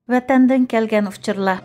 Vatandan kelgan uchurlar.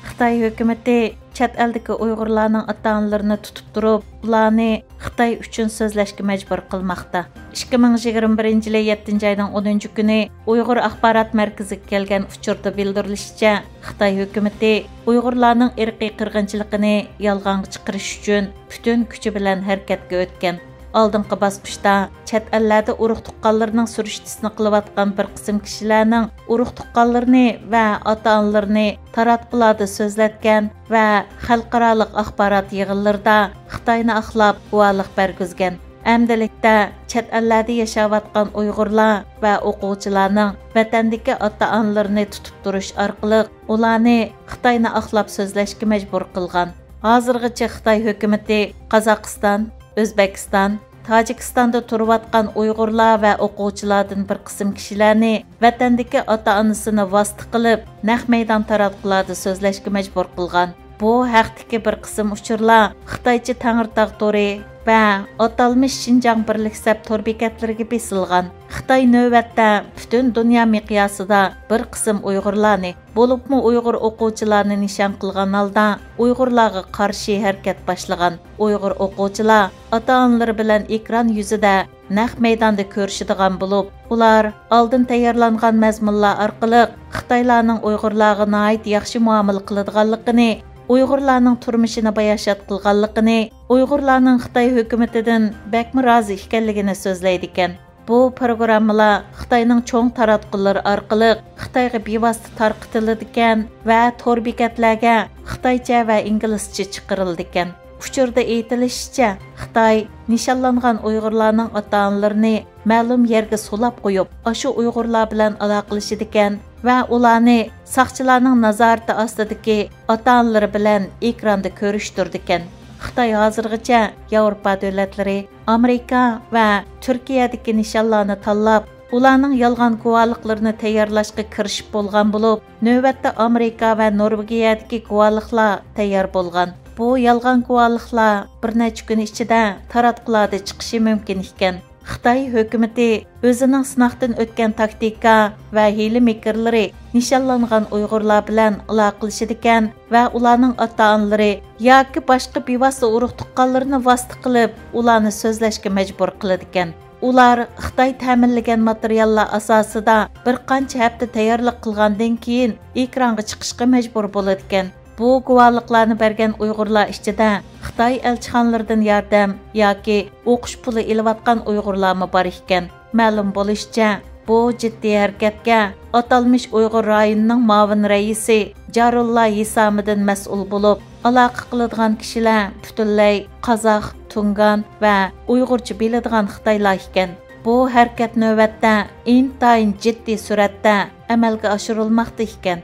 Xitoy hukumatı chet eldagi Uyg'urlarning ota-onalarini tutib turib, ularni Xitoy uchun so'zlashga majbur qilmoqda. 2021 yil 7-oyning 10-kuni Uyg'ur axborot markaziga kelgan uchurda bildirilishicha, Xitoy hukumatı Uyg'urlarning irqiy qirg'inchiligini yolg'onga chiqarish uchun butun kuchi bilan harakatga o'tgan. Алдыңғы басқышта chet ellarda urug' tuqqanlarning surishtisini qilayotgan bir qism kishilarning urug' tuqqanlarini va ota-onalarini taratqularda so'zlatgan va xalqaroliq axborot yig'inlarida Xitoyni aqlab guvohlik bergizgan. Amdilikda chet ellarda yashayotgan Uyg'urlar va o'quvchilarning vatandagi ota-onalarini tutib turish orqali ularni Xitoyni aqlab so'zlashga majbur qilgan. Hozirgacha Xitoy hukumatı Qozog'iston, O'zbekiston, Tojikistonda turayotgan Uyg'urlar va o'quvchilardan bir qism kishilarni vatandagi ota-onasini vosita qilib, naq maydon taratqularda so'zlashga majbur qilgan. Bu haqdagi bir qism uchurlar Xitoycha Tangirtog' to'ri va atalmış Şinjan Birlik Sep tor bekatlariga besilgan. Xitoy navbatda butun dunyo miqyosida bir qism Uyg'urlarni, bo'libmi Uyg'ur o'quvchilarni nishon qilgan holda Uyg'urlarga qarshi harakat boshlagan. Uyg'ur o'quvchilar ota-onalari bilan ekran yuzida naq maydonda ko'rishadigan bo'lib, ular oldin tayyorlangan mazmunlar orqali Xitoylarning Uyg'urlarga nihoyat yaxshi muomala qiladiganligini, Uyg'urlarning turmushini bayashat qilganligini, Uyg'urlarning Xitoy hukumatidan bakmi rozi ekanligini so'zlaydi ekan. Bu programmalar Xitoyning cho'ng taratqullari orqali Xitoyga bevosita tarqatiladi ekan va tor bekatlarga Xitoycha va inglizcha chiqarildi ekan. Uchurda aytilishicha, Xitoy nishonlangan Uyg'urlarning ota-onalarini ma'lum yerga sulab qo'yib, o'sha Uyg'urlar bilan aloqalashadi ekan va ularni saqchilarning nazorati ostidagi ota-onalari bilan ekranda ko'rishtirdi ekan. Xitoy hozirgacha Yevropa davlatlari, Amerika va Turkiyadagi nishonlarni tanlab, ularning yolg'on guvohliklarini tayyorlashga kirishib bo'lgan bo'lib, navbatda Amerika va Norvegiyadagi guvohliklar tayyor bo'lgan. Bu yolg'on guvohliklar bir necha kun ichida taratqularda chiqishi mumkin ekan. Xitoy hukumatı o'zining sinoqdan o'tgan taktika va hiyla-mikrlari nishonlangan Uyg'urlar bilan aloqalashadi ekan va ularning ota-onalari yoki boshqa bevosita urug' tuqqanlarini vosita qilib, ularni so'zlashga majbur qiladi ekan. Ular Xitoy ta'minlagan materiallar asosida bir qancha hafta tayyorlik qilgandan keyin ekranga chiqishga majbur bo'ladi ekan. Bu guvohliklarni bergan Uyg'urlar ichida Xitoy elchixonalaridan yordam yoki o'qish puli olayotgan Uyg'urlarmi bor ekan. Ma'lum bo'lishicha, bu jiddiy harakatga atalmış Uyg'ur rayonining muavin raisi Jarulla Yisamidan mas'ul bo'lib, aloqa qiladigan kishilar butunlay qozoq, tungan va Uyg'urcha biladigan Xitoylar ekan. Bu harakat navbatda intayin jiddiy suratda amalga oshirilmoqda ekan.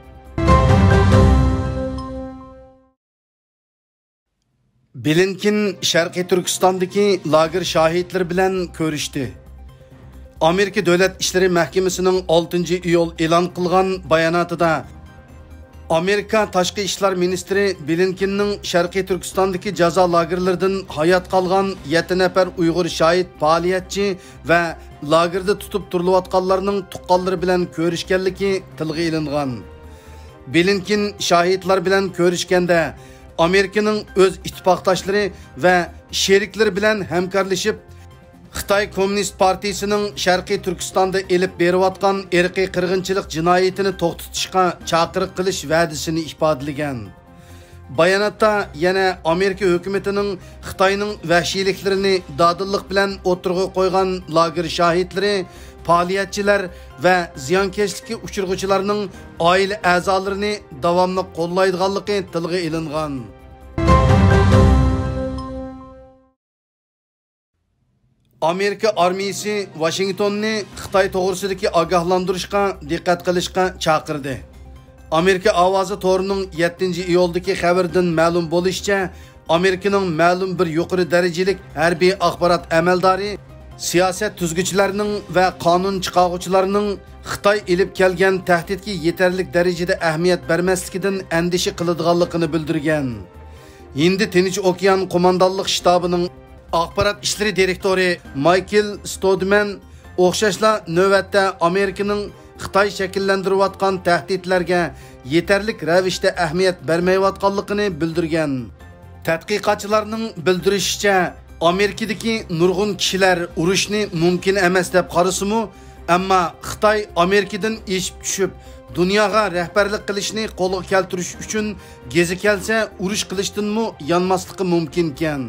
Blinken Sharqiy Turkistondagi lager shahidlari bilan ko'rishdi. Amerika Davlat ishlari mahkamasining 6-iyul e'lon qilgan bayonotida Amerika Tashqi ishlar ministri Blinkenning Sharqiy Turkistondagi jazo lagerlaridan hayot qolgan 7 nafar Uyg'ur shahid faoliyatchi va lagerda tutib turilayotganlarning tuqqanlari bilan ko'rishganligi tilga ilingan. Blinken shahidlar bilan ko'rishganda Amerika'nın öz ittifaqdaşları ve şerikleri bilen hemkarlaşıp Xitoy Komünist Partisining Sharqiy Turkistonda elib berayotgan irqiy qirg'inchilik jinoyatini to'xtatishga chaqiriq qilish va'dasini ifodalagan. Bayonotda yana Amerika hukumatining Xitoyning vahshiyliklarini dadillik bilan o'tirg'i qo'ygan lager shahidlari, faoliyatchilar va ziyonkashlikka uchirg'uvchilarning oila a'zolarini davomli qo'llaydiganligi tilga ilingan. Amerika armiyasi Washingtonni Xitoy to'g'risidagi ogohlantirishga diqqat qilishga chaqirdi. Amerika ovozi to'rining 7-iyuldagi xabardan ma'lum bo'lishicha, Amerikaning ma'lum bir yuqori darajalik harbiy axborot amaldori siyosat tuzguchilarining va qonun chiqaruvchilarining Xitoy elib kelgan tahdidga yetarlik darajada ahamiyat bermasligidan andisha qiladiganligini bildirgan. Hindi Tinch okean qo'mondonlik shtabining axborot ishlari direktori Michael Stodman o'xshashla navbatda Amerikaning Xitoy shakllantirayotgan tahdidlarga yetarlik ravishda ahamiyat bermayotganligini bildirgan. Tadqiqotchilarning bildirishicha, Amerikadagi nurg'un kishilar urushni mumkin emas deb qarasimi, ammo Xitoy Amerikadan eshib tushib, dunyoga rahbarlik qilishni qo'lga keltirish uchun gezi kelsa, urush qilishdanmi yonmasligi mumkin ekan.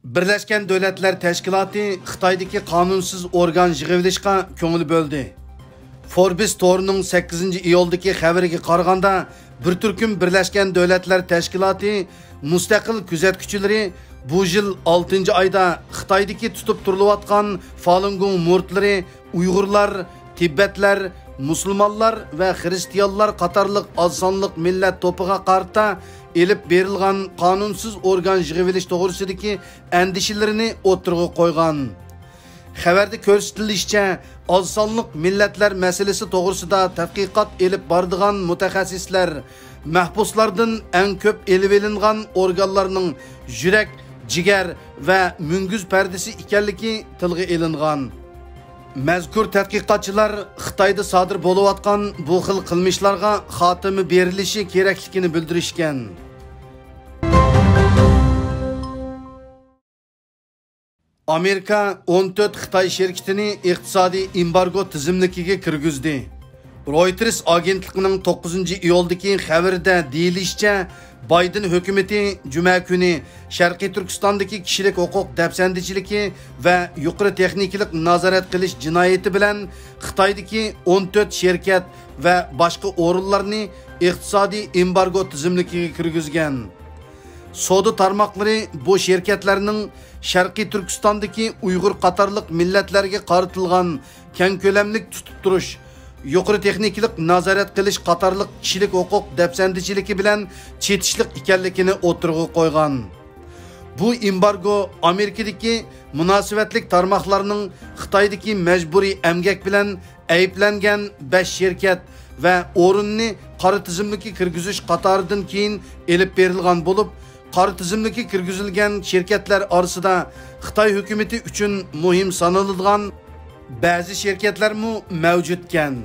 Birleşken Devletler Teşkilatı Xitoydagi qonunsiz organ yig'ilishga ko'ngil bo'ldi. Forbes to'rining 8 iyuldagi xabariga qaraganda, bir turkum Birleşken Devletler Teşkilatı mustaqil kuzatuvchilari bu yil 6 oyda Xitoydagi tutib turilayotgan Falun Gong murtlari, Uyg'urlar, Tibetlar, musulmonlar va xristianlar qatorliq oz sonliq millat to'piga qarta elib berilgan qonunsiz organ yig'ilish to'g'risidagi andishilarini o'tirg'i qo'ygan. Xabarda ko'rsatilishicha, oz sonliq millatlar masalasi to'g'risida tadqiqot elib boradigan mutaxassislar mahbuslardan eng ko'p elib elingan organlarning yurak, jigar va munguz pardasi ekanligi tilga elingan. Mazkur tadqiqotchilar Xitoyda sodir bo'layotgan bu xil qilmishlarga xotimi berilishi kerakligini bildirishgan. Amerika 14 Xitoy shirkatini iqtisodiy embargo tizimligiga kirgizdi. Reuters agentligining 9 iyuldagi xabarida deyilishicha, Biden hukumati juma kuni Sharqiy Turkistondagi kishilik huquq dafsandichiligi va yuqori texnikalik nazorat qilish jinoyati bilan Xitoydagi 14 shirkat va boshqa o'rinlarni iqtisodiy embargo tizimligiga kirgizgan. Savdo tarmoqlari bu shirkatlarning Sharqiy Turkistondagi Uyg'ur qatorliq millatlarga qaratilgan keng ko'lamlik tutib turish, yuqori texnikalik nazorat qilish qatorliq kishilik huquq dafsandichiligi bilan chetishlik ekanligini o'tirg'i qo'ygan. Bu embargo Amerikadagi munosabatlik tarmoqlarning Xitoydagi majburiy emgak bilan ayblangan 5 shirkat va o'rinni qora tizimlikka kirgizish qatoridan keyin elib berilgan bo'lib, qora tizimlikka kirgizilgan shirkatlar orasida Xitoy hukumati uchun muhim sanaladigan ba'zi shirkatlar mavjud ekan.